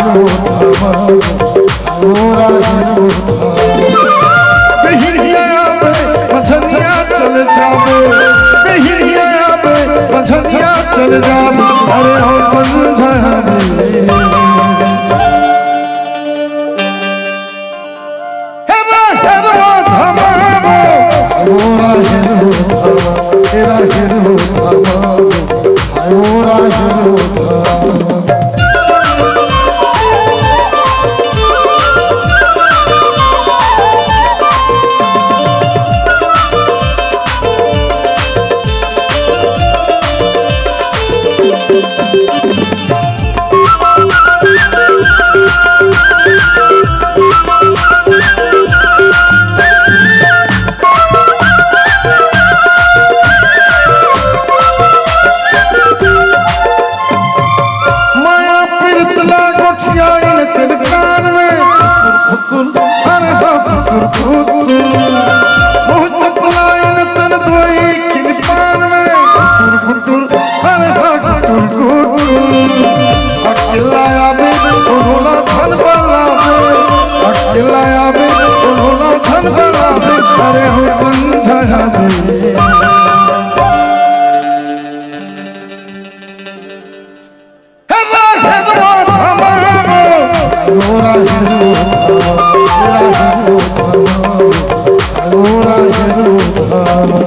hero धामा मोरा hero बेहिरिया में मछलियाँ चल जावे बेहिरिया में मछलियाँ चल जावे अरे हो समझा मोरा हिरो धामा तेरा हिरो धामा मोरा हिरो धामा अरे हो समझा मोरा हिरो मोरा हिरो धामा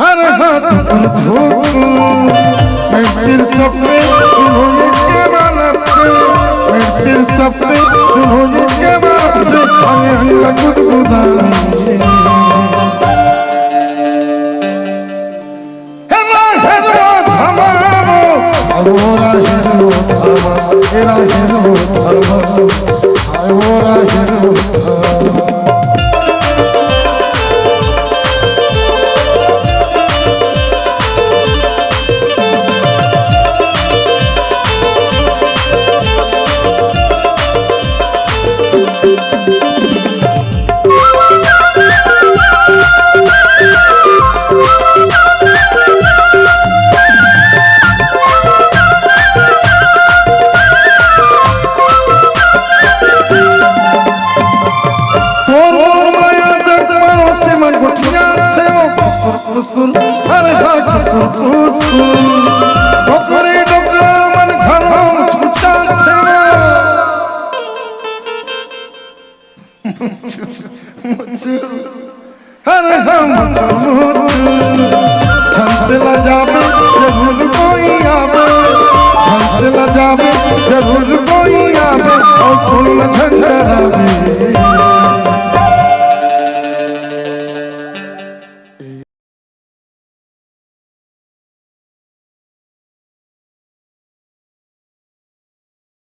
अरे हाथ मैं फिर सपने होने के बालते मैं फिर सपने होने के बालते हमें हंगा गुदगुदाएंगे मोरा हिरो धामा तेरा हिरो धामा मोरा हिरो धामा अरे हाथ डोकरे डोकरा मन घरों छूटा अरे हम छंद ल जावे जरूर कोई आवे छंद ल जावे जरूर कोई आवे और फूल